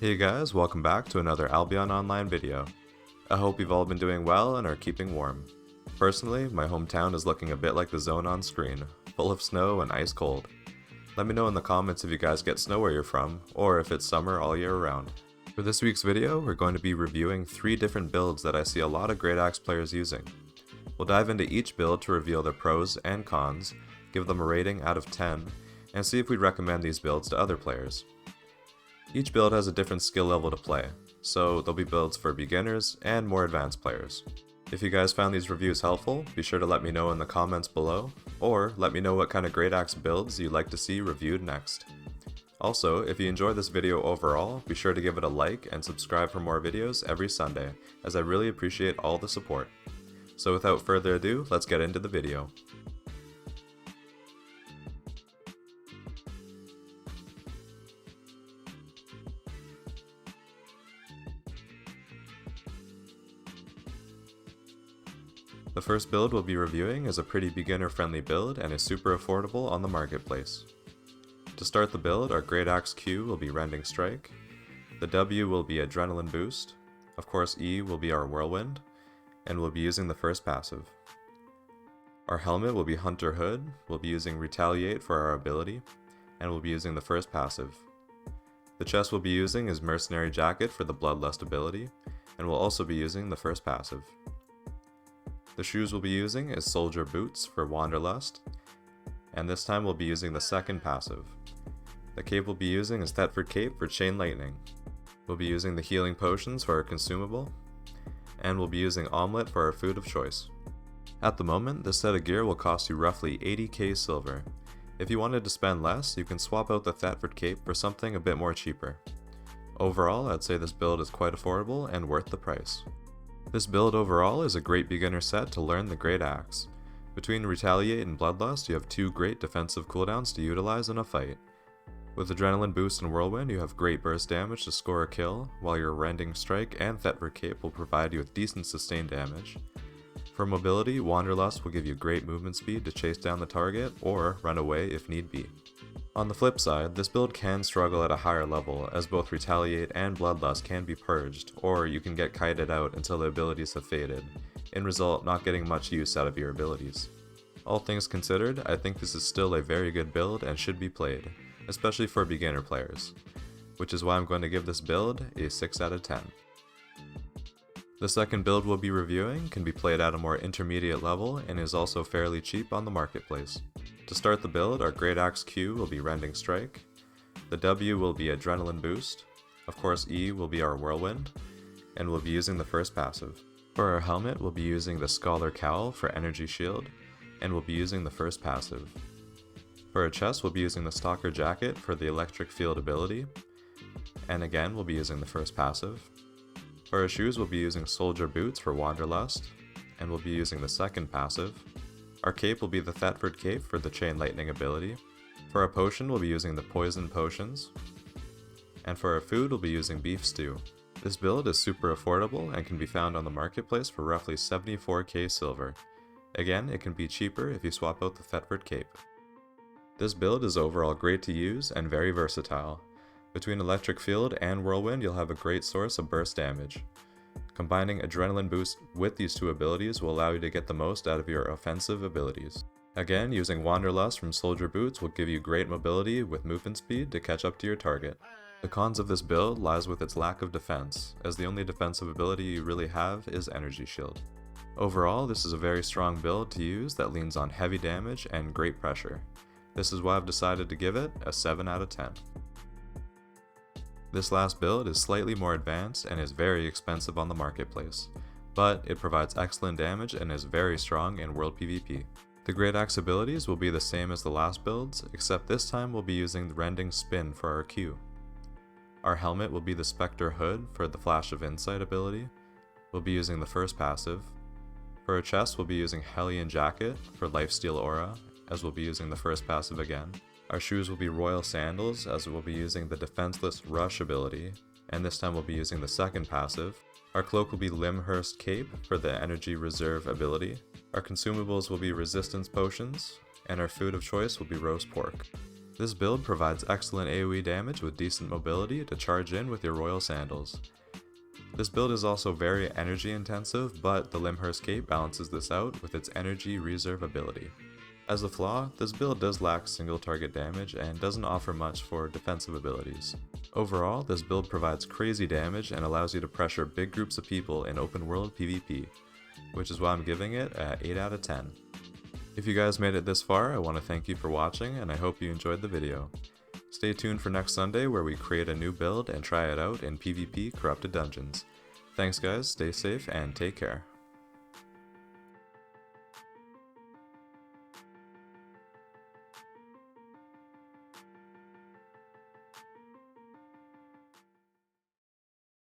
Hey guys, welcome back to another Albion Online video. I hope you've all been doing well and are keeping warm. Personally, my hometown is looking a bit like the zone on screen, full of snow and ice cold. Let me know in the comments if you guys get snow where you're from, or if it's summer all year round. For this week's video, we're going to be reviewing 3 different builds that I see a lot of Great Axe players using. We'll dive into each build to reveal their pros and cons, give them a rating out of 10, and see if we'd recommend these builds to other players. Each build has a different skill level to play, so there'll be builds for beginners and more advanced players. If you guys found these reviews helpful, be sure to let me know in the comments below, or let me know what kind of Great Axe builds you'd like to see reviewed next. Also, if you enjoyed this video overall, be sure to give it a like and subscribe for more videos every Sunday, as I really appreciate all the support. So without further ado, let's get into the video. The first build we'll be reviewing is a pretty beginner-friendly build and is super affordable on the marketplace. To start the build, our Great Axe Q will be Rending Strike, the W will be Adrenaline Boost, of course E will be our Whirlwind, and we'll be using the first passive. Our helmet will be Hunter Hood, we'll be using Retaliate for our ability, and we'll be using the first passive. The chest we'll be using is Mercenary Jacket for the Bloodlust ability, and we'll also be using the first passive. The shoes we'll be using is Soldier Boots for Wanderlust, and this time we'll be using the second passive. The cape we'll be using is Thetford Cape for Chain Lightning. We'll be using the Healing Potions for our consumable, and we'll be using Omelette for our food of choice. At the moment, this set of gear will cost you roughly 80k silver. If you wanted to spend less, you can swap out the Thetford Cape for something a bit more cheaper. Overall, I'd say this build is quite affordable and worth the price. This build overall is a great beginner set to learn the Great Axe. Between Retaliate and Bloodlust, you have 2 great defensive cooldowns to utilize in a fight. With Adrenaline Boost and Whirlwind, you have great burst damage to score a kill, while your Rending Strike and Thetford Cape will provide you with decent sustained damage. For mobility, Wanderlust will give you great movement speed to chase down the target or run away if need be. On the flip side, this build can struggle at a higher level, as both Retaliate and Bloodlust can be purged, or you can get kited out until the abilities have faded, in result not getting much use out of your abilities. All things considered, I think this is still a very good build and should be played, especially for beginner players, which is why I'm going to give this build a 6 out of 10. The second build we'll be reviewing can be played at a more intermediate level and is also fairly cheap on the marketplace. To start the build, our Great Axe Q will be Rending Strike, the W will be Adrenaline Boost, of course E will be our Whirlwind, and we'll be using the first passive. For our helmet, we'll be using the Scholar Cowl for Energy Shield, and we'll be using the first passive. For our chest, we'll be using the Stalker Jacket for the Electric Field ability, and again we'll be using the first passive. For our shoes, we'll be using Soldier Boots for Wanderlust, and we'll be using the second passive. Our cape will be the Thetford Cape for the Chain Lightning ability. For our potion, we'll be using the Poison Potions. And for our food, we'll be using Beef Stew. This build is super affordable and can be found on the marketplace for roughly 74k silver. Again, it can be cheaper if you swap out the Thetford Cape. This build is overall great to use and very versatile. Between Electric Field and Whirlwind, you'll have a great source of burst damage. Combining Adrenaline Boost with these 2 abilities will allow you to get the most out of your offensive abilities. Again, using Wanderlust from Soldier Boots will give you great mobility with movement speed to catch up to your target. The cons of this build lies with its lack of defense, as the only defensive ability you really have is Energy Shield. Overall, this is a very strong build to use that leans on heavy damage and great pressure. This is why I've decided to give it a 7 out of 10. This last build is slightly more advanced and is very expensive on the marketplace, but it provides excellent damage and is very strong in World PvP. The Great Axe abilities will be the same as the last builds, except this time we'll be using the Rending Spin for our Q. Our helmet will be the Spectre Hood for the Flash of Insight ability. We'll be using the first passive. For our chest, we'll be using Hellion Jacket for Lifesteal Aura, as we'll be using the first passive again. Our shoes will be Royal Sandals, as we'll be using the Defenseless Rush ability, and this time we'll be using the second passive. Our cloak will be Limhurst Cape for the Energy Reserve ability. Our consumables will be Resistance Potions, and our food of choice will be Roast Pork. This build provides excellent AoE damage with decent mobility to charge in with your Royal Sandals. This build is also very energy intensive, but the Limhurst Cape balances this out with its energy reserve ability. As a flaw, this build does lack single target damage and doesn't offer much for defensive abilities. Overall, this build provides crazy damage and allows you to pressure big groups of people in open world PvP, which is why I'm giving it an 8 out of 10. If you guys made it this far, I want to thank you for watching and I hope you enjoyed the video. Stay tuned for next Sunday where we create a new build and try it out in PvP Corrupted Dungeons. Thanks guys, stay safe and take care.